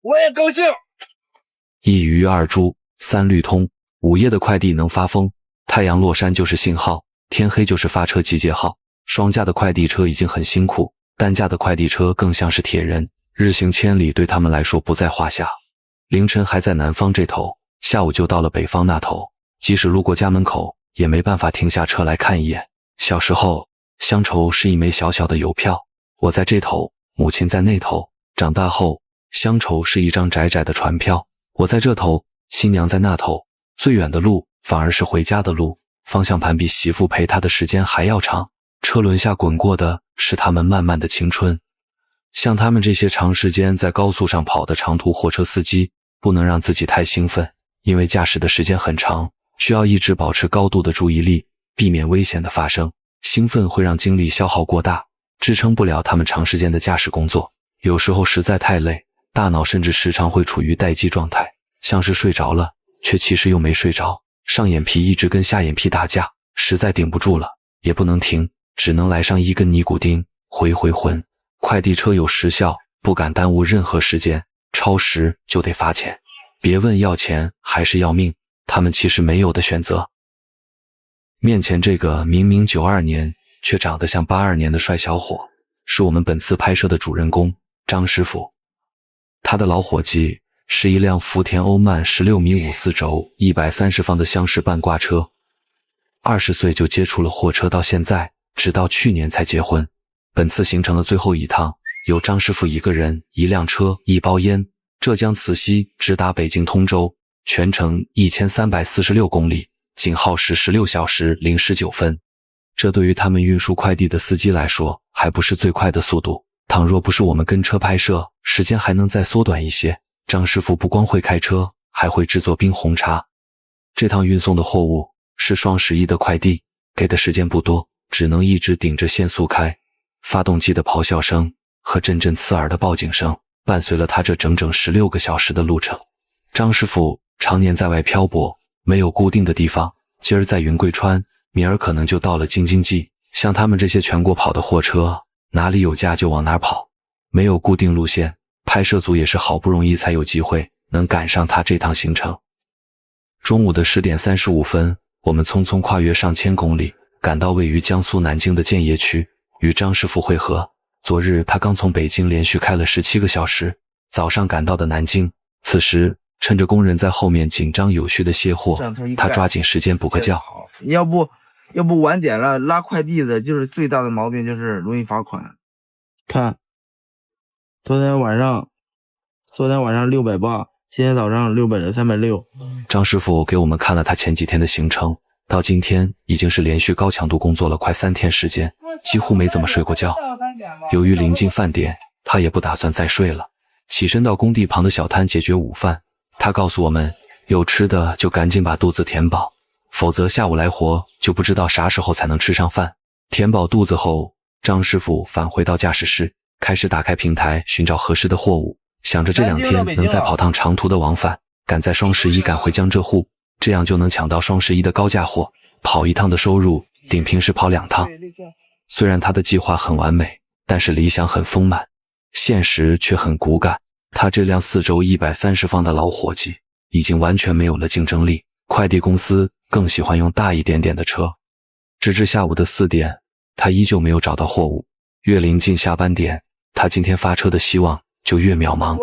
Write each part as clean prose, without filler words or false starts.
我也高兴。一鱼二猪三律通，午夜的快递能发疯，太阳落山就是信号，天黑就是发车集结号。双价的快递车已经很辛苦，单价的快递车更像是铁人，日行千里对他们来说不在话下。凌晨还在南方这头，下午就到了北方那头，即使路过家门口，也没办法停下车来看一眼。小时候，乡愁是一枚小小的邮票，我在这头，母亲在那头。长大后，乡愁是一张窄窄的船票，我在这头，新娘在那头。最远的路反而是回家的路，方向盘比媳妇陪她的时间还要长，车轮下滚过的是他们漫漫的青春。像他们这些长时间在高速上跑的长途货车司机，不能让自己太兴奋，因为驾驶的时间很长，需要一直保持高度的注意力，避免危险的发生。兴奋会让精力消耗过大，支撑不了他们长时间的驾驶工作。有时候实在太累，大脑甚至时常会处于待机状态，像是睡着了，却其实又没睡着。上眼皮一直跟下眼皮打架，实在顶不住了，也不能停，只能来上一根尼古丁，回魂。快递车有时效，不敢耽误任何时间，超时就得罚钱。别问要钱还是要命，他们其实没有的选择。面前这个明明92年却长得像82年的帅小伙，是我们本次拍摄的主人公张师傅。他的老伙计是一辆福田欧曼16米5 4轴130方的厢式半挂车，20岁就接触了货车，到现在直到去年才结婚。本次行程的最后一趟，由张师傅一个人一辆车一包烟，浙江慈溪直达北京通州，全程1346公里，仅耗时16小时零19分。这对于他们运输快递的司机来说还不是最快的速度，倘若不是我们跟车拍摄，时间还能再缩短一些。张师傅不光会开车，还会制作冰红茶。这趟运送的货物是双11的快递，给的时间不多，只能一直顶着限速开。发动机的咆哮声和阵阵刺耳的报警声伴随了他这整整16个小时的路程。张师傅常年在外漂泊，没有固定的地方，今儿在云贵川，明儿可能就到了京津冀。像他们这些全国跑的货车，哪里有假就往哪儿跑，没有固定路线。拍摄组也是好不容易才有机会能赶上他这趟行程。中午的10点35分，我们匆匆跨越上千公里，赶到位于江苏南京的建邺区，与张师傅会合。昨日他刚从北京连续开了17个小时，早上赶到的南京。此时趁着工人在后面紧张有序的卸货，他抓紧时间补个觉。要不晚点了，拉快递的就是最大的毛病，就是容易罚款。看，昨天晚上680，今天早上360。张师傅给我们看了他前几天的行程，到今天已经是连续高强度工作了快3天时间，几乎没怎么睡过觉。由于临近饭点，他也不打算再睡了，起身到工地旁的小摊解决午饭。他告诉我们，有吃的就赶紧把肚子填饱，否则下午来活就不知道啥时候才能吃上饭。填饱肚子后，张师傅返回到驾驶室，开始打开平台寻找合适的货物，想着这2天能再跑趟长途的往返，赶在双11赶回江浙沪，这样就能抢到双11的高价货，跑一趟的收入顶平时跑2趟。虽然他的计划很完美，但是理想很丰满，现实却很骨感。他这辆4轴130方的老伙计已经完全没有了竞争力，快递公司更喜欢用大一点点的车。直至下午的4点，他依旧没有找到货物。越临近下班点，他今天发车的希望就越渺茫。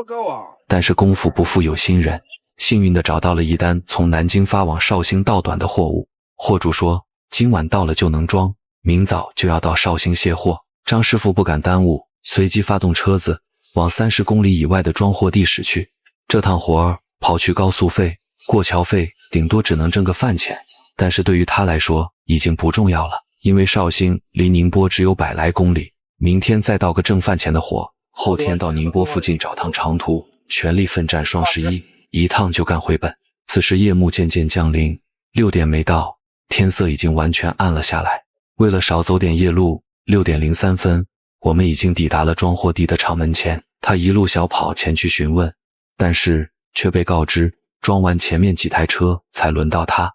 但是功夫不负有心人，幸运地找到了一单从南京发往绍兴到短的货物。货主说今晚到了就能装，明早就要到绍兴卸货。张师傅不敢耽误，随即发动车子往30公里以外的装货地驶去。这趟活儿跑去高速费、过桥费顶多只能挣个饭钱，但是对于他来说已经不重要了，因为绍兴离宁波只有100来公里，明天再到个挣饭钱的活，后天到宁波附近找趟长途，全力奋战双11，一趟就干回本。此时夜幕渐渐降临，6点没到，天色已经完全暗了下来。为了少走点夜路，6点03分，我们已经抵达了装货地的厂门前。他一路小跑前去询问，但是却被告知装完前面几台车才轮到他。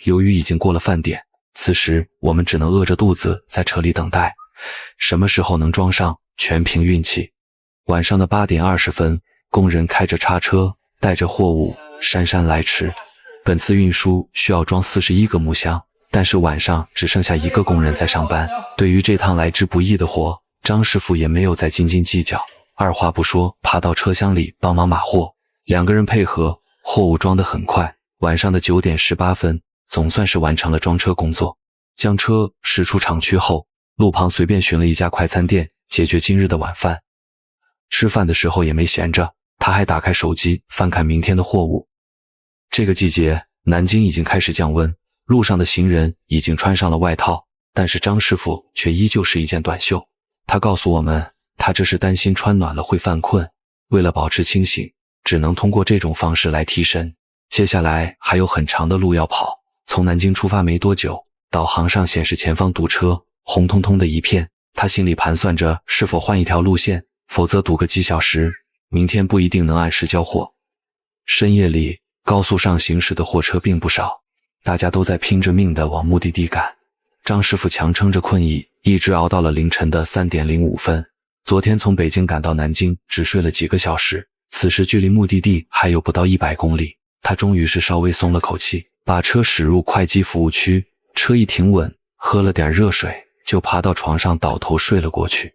由于已经过了饭点，此时我们只能饿着肚子在车里等待，什么时候能装上全凭运气。晚上的8点20分，工人开着叉车，带着货物姗姗来迟。本次运输需要装41个木箱，但是晚上只剩下1个工人在上班。对于这趟来之不易的活，张师傅也没有再斤斤计较，二话不说爬到车厢里帮忙码货。2个人配合，货物装得很快。晚上的9点18分，总算是完成了装车工作。将车驶出厂区后，路旁随便寻了一家快餐店，解决今日的晚饭。吃饭的时候也没闲着，他还打开手机翻看明天的货物。这个季节，南京已经开始降温，路上的行人已经穿上了外套，但是张师傅却依旧是一件短袖。他告诉我们，他这是担心穿暖了会犯困，为了保持清醒，只能通过这种方式来提神。接下来还有很长的路要跑，从南京出发没多久，导航上显示前方堵车，红彤彤的一片。他心里盘算着是否换一条路线，否则堵个几小时，明天不一定能按时交货。深夜里，高速上行驶的货车并不少，大家都在拼着命地往目的地赶。张师傅强撑着困意，一直熬到了凌晨的3点05分。昨天从北京赶到南京，只睡了几个小时，此时距离目的地还有不到100公里。他终于是稍微松了口气，把车驶入会稽服务区，车一停稳，喝了点热水，就爬到床上倒头睡了过去。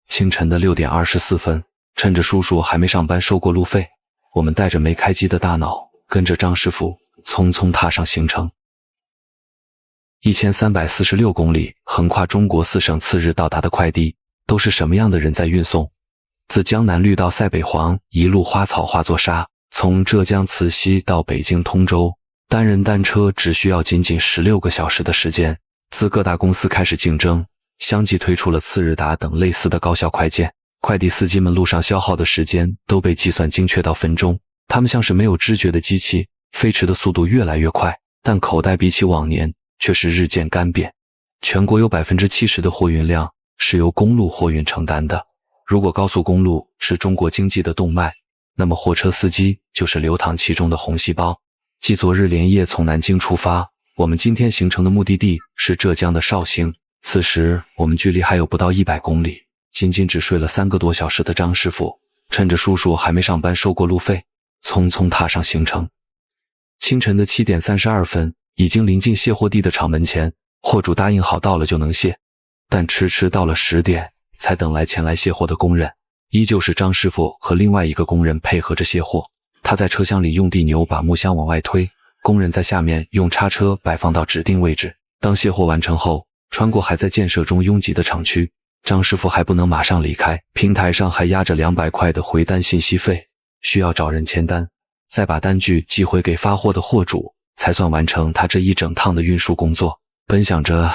清晨的6点24分，趁着叔叔还没上班收过路费，我们带着没开机的大脑，跟着张师傅匆匆踏上行程。1346公里，横跨中国4省，次日到达的快递都是什么样的人在运送？自江南绿到塞北黄，一路花草化作沙，从浙江慈溪到北京通州，单人单车只需要仅仅16个小时的时间。自各大公司开始竞争，相继推出了次日达等类似的高效快件，快递司机们路上消耗的时间都被计算精确到分钟。他们像是没有知觉的机器，飞驰的速度越来越快，但口袋比起往年却是日渐干瘪。全国有 70% 的货运量是由公路货运承担的。如果高速公路是中国经济的动脉，那么货车司机就是流淌其中的红细胞。继昨日连夜从南京出发，我们今天行程的目的地是浙江的绍兴。此时我们距离还有不到100公里，仅仅只睡了3个多小时的张师傅，趁着叔叔还没上班收过路费，匆匆踏上行程。清晨的7点32分，已经临近卸货地的厂门前，货主答应好到了就能卸，但迟迟到了10点才等来前来卸货的工人，依旧是张师傅和另外一个工人配合着卸货。他在车厢里用地牛把木箱往外推，工人在下面用叉车摆放到指定位置。当卸货完成后，穿过还在建设中拥挤的厂区，张师傅还不能马上离开，平台上还压着200块的回单信息费，需要找人签单，再把单据寄回给发货的货主，才算完成他这一整趟的运输工作。本想着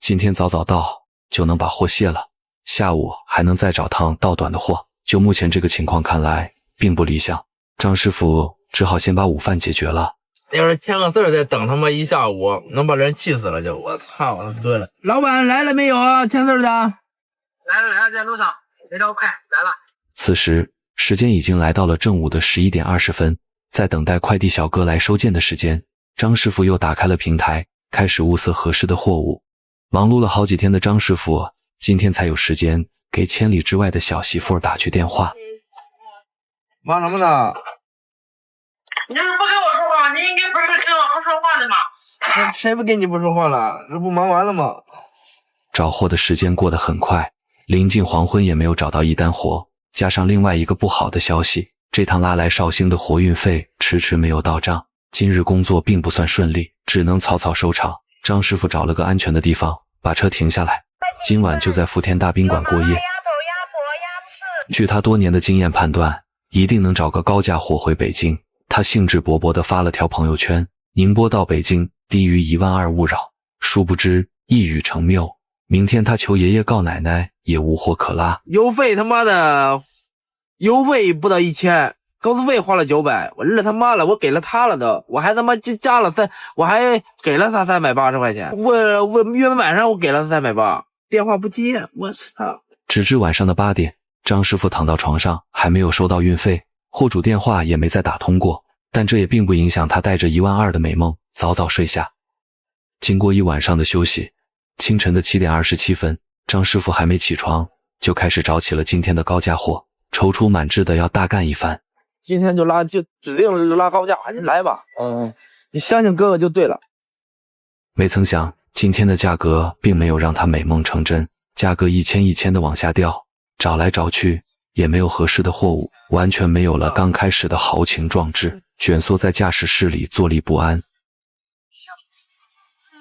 今天早早到就能把货卸了，下午还能再找趟到短的货，就目前这个情况看来并不理想。张师傅只好先把午饭解决了。要是签个字儿再等他妈一下午，能把人气死了就。我操，对了，老板来了没有啊？签字的？来了，在路上，人着快来了。此时时间已经来到了正午的11点20分，在等待快递小哥来收件的时间，张师傅又打开了平台，开始物色合适的货物。忙碌了好几天的张师傅，今天才有时间给千里之外的小媳妇打去电话。忙什么呢？你这是不跟我说话，你应该不是跟我说话的吗？谁不跟你不说话了？这不忙完了吗？找货的时间过得很快，临近黄昏也没有找到一单活，加上另外一个不好的消息，这趟拉来绍兴的活运费迟迟没有到账，今日工作并不算顺利，只能草草收场。张师傅找了个安全的地方，把车停下来，今晚就在福田大宾馆过夜。据他多年的经验判断，一定能找个高价货回北京。他兴致勃勃地发了条朋友圈：宁波到北京低于12000勿扰。殊不知一语成谬，明天他求爷爷告奶奶也无货可拉。邮费他妈的，邮费不到1000，高速费花了900，我日他妈了，我给了他了都，我还他妈加了我还给了他380块钱。我约晚上我给了他380，电话不接，我操！直至晚上的8点，张师傅躺到床上还没有收到运费，货主电话也没再打通过，但这也并不影响他带着12000的美梦早早睡下。经过一晚上的休息，清晨的7点27分，张师傅还没起床，就开始找起了今天的高价货，踌躇满志的要大干一番。今天就指定拉高价，你来吧。你相信哥哥就对了。没曾想今天的价格并没有让他美梦成真，价格一千的往下掉，找来找去也没有合适的货物，完全没有了刚开始的豪情壮志，蜷缩在驾驶室里坐立不安。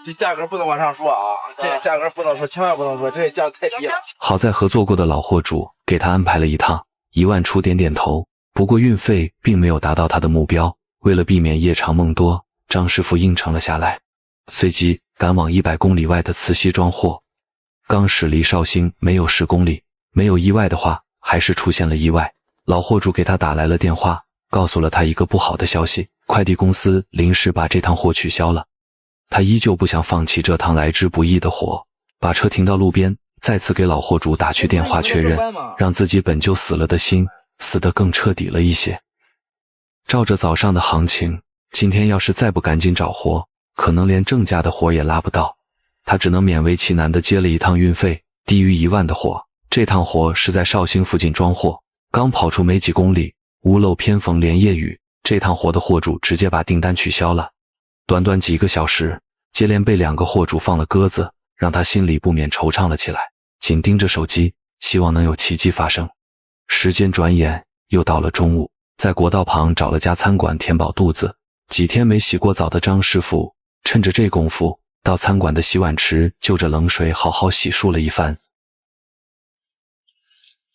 这价格不能往上说啊，这价格不能说，千万不能说，这价太低了。好在合作过的老货主给他安排了一趟1万出，点头。不过运费并没有达到他的目标，为了避免夜长梦多，张师傅应承了下来，随即赶往100公里外的慈溪装货。刚驶离绍兴没有10公里，没有意外的话，还是出现了意外。老货主给他打来了电话，告诉了他一个不好的消息，快递公司临时把这趟货取消了。他依旧不想放弃这趟来之不易的货，把车停到路边，再次给老货主打去电话确认，让自己本就死了的心死得更彻底了一些。照着早上的行情，今天要是再不赶紧找活，可能连正价的活也拉不到。他只能勉为其难地接了一趟运费低于1万的活。这趟活是在绍兴附近装货，刚跑出没几公里，屋漏偏逢连夜雨，这趟活的货主直接把订单取消了。短短几个小时，接连被2个货主放了鸽子，让他心里不免惆怅了起来，紧盯着手机，希望能有奇迹发生。时间转眼又到了中午，在国道旁找了家餐馆填饱肚子。几天没洗过澡的张师傅趁着这功夫到餐馆的洗碗池就着冷水好好洗漱了一番。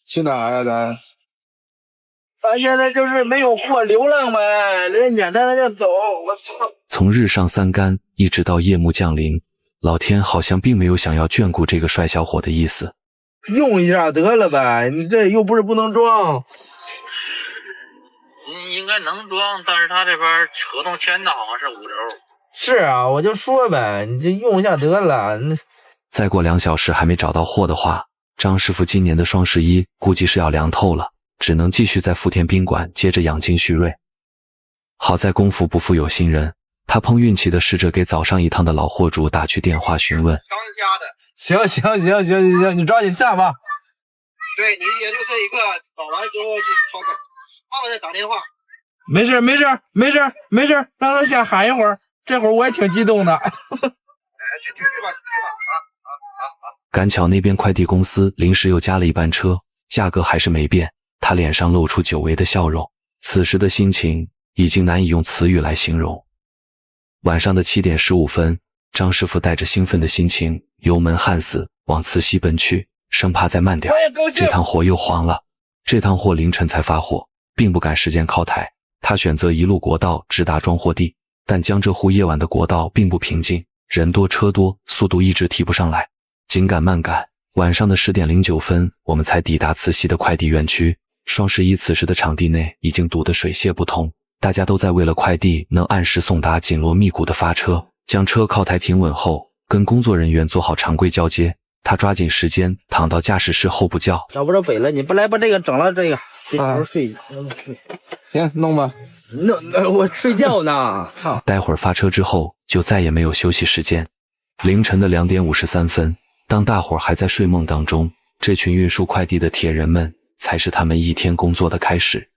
去哪儿啊咱现在就是没有货，流浪呗，人撵他就走。我操！从日上三竿一直到夜幕降临，老天好像并没有想要眷顾这个帅小伙的意思。用一下得了呗，你这又不是不能装。应该能装，但是他这边合同签的好像是5周。是啊，我就说呗，你这用一下得了。再过2小时还没找到货的话，张师傅今年的双11估计是要凉透了，只能继续在福田宾馆接着养精蓄锐。好在功夫不负有心人，他碰运气的试着给早上一趟的老货主打去电话询问。刚加的。行，你抓紧下吧。对，你也就这一个，找完之后就超过，帮我再打电话。没事，让他先喊一会儿，这会儿我也挺激动的。去吧。赶巧那边快递公司临时又加了一班车，价格还是没变，他脸上露出久违的笑容，此时的心情已经难以用词语来形容。晚上的7点15分，张师傅带着兴奋的心情油门焊死往慈溪奔去，生怕再慢点这趟货又黄了。这趟货凌晨才发货，并不赶时间靠台，他选择一路国道直达装货地，但江浙沪夜晚的国道并不平静，人多车多，速度一直提不上来。紧赶慢赶，晚上的10点09分，我们才抵达慈溪的快递园区。双11此时的场地内已经堵得水泄不通，大家都在为了快递能按时送达紧锣密鼓的发车。将车靠台停稳后，跟工作人员做好常规交接。他抓紧时间躺到驾驶室后部觉。找不着北了，你不来把这个整了，这个睡。行，弄吧。我睡觉呢，操！待会儿发车之后就再也没有休息时间。凌晨的2点53分，当大伙儿还在睡梦当中，这群运输快递的铁人们才是他们一天工作的开始。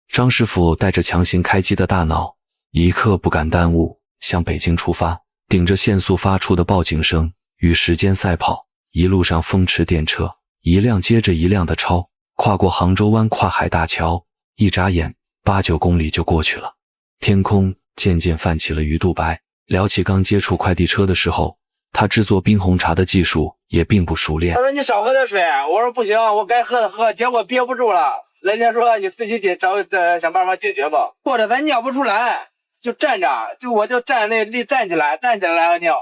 张师傅带着强行开机的大脑，一刻不敢耽误，向北京出发，顶着限速发出的报警声，与时间赛跑。一路上风驰电掣，一辆接着一辆的超，跨过杭州湾跨海大桥，一眨眼8、9公里就过去了。天空渐渐泛起了鱼肚白。聊起刚接触快递车的时候，他制作冰红茶的技术也并不熟练。他说你少喝点水，我说不行，我该喝的喝，结果憋不住了。人家说你自己想办法解决吧，或者咱尿不出来就站着，我就站起来然后尿。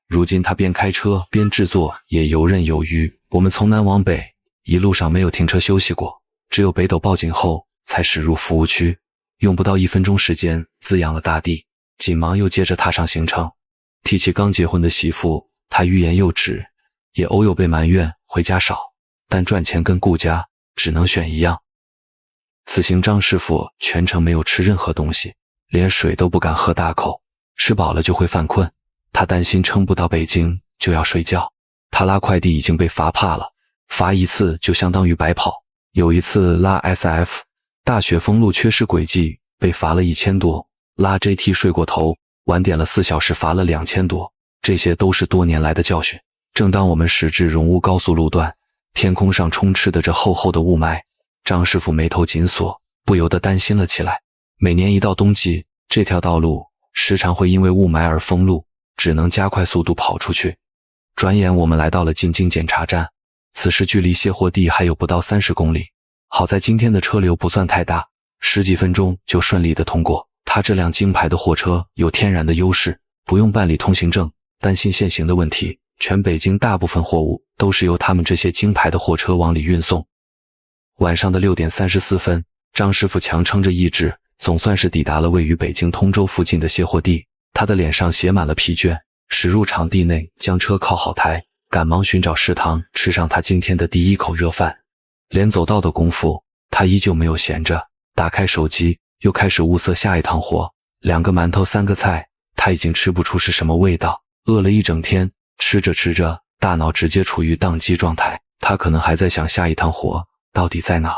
如今他边开车边制作也游刃有余。我们从南往北一路上没有停车休息过，只有北斗报警后才驶入服务区，用不到1分钟时间滋养了大地，紧忙又接着踏上行程。提起刚结婚的媳妇，他欲言又止，也偶有被埋怨回家少，但赚钱跟顾家只能选一样。此行张师傅全程没有吃任何东西，连水都不敢喝大口，吃饱了就会犯困。他担心撑不到北京就要睡觉。他拉快递已经被罚怕了，罚一次就相当于白跑。有一次拉 SF， 大雪封路缺失轨迹，被罚了1000多；拉 JT 睡过头，晚点了4小时，罚了2000多。这些都是多年来的教训。正当我们驶至荣乌高速路段，天空上充斥着这厚厚的雾霾，张师傅眉头紧锁，不由得担心了起来。每年一到冬季，这条道路时常会因为雾霾而封路，只能加快速度跑出去。转眼我们来到了进京检查站，此时距离卸货地还有不到30公里。好在今天的车流不算太大，10几分钟就顺利的通过。他这辆京牌的货车有天然的优势，不用办理通行证，担心限行的问题，全北京大部分货物都是由他们这些京牌的货车往里运送。晚上的6点34分，张师傅强撑着意志，总算是抵达了位于北京通州附近的卸货地。他的脸上写满了疲倦，驶入场地内，将车靠好台，赶忙寻找食堂，吃上他今天的第一口热饭。连走道的功夫，他依旧没有闲着，打开手机，又开始物色下一趟活。2个馒头3个菜，他已经吃不出是什么味道。饿了一整天，吃着吃着，大脑直接处于宕机状态。他可能还在想下一趟活到底在哪。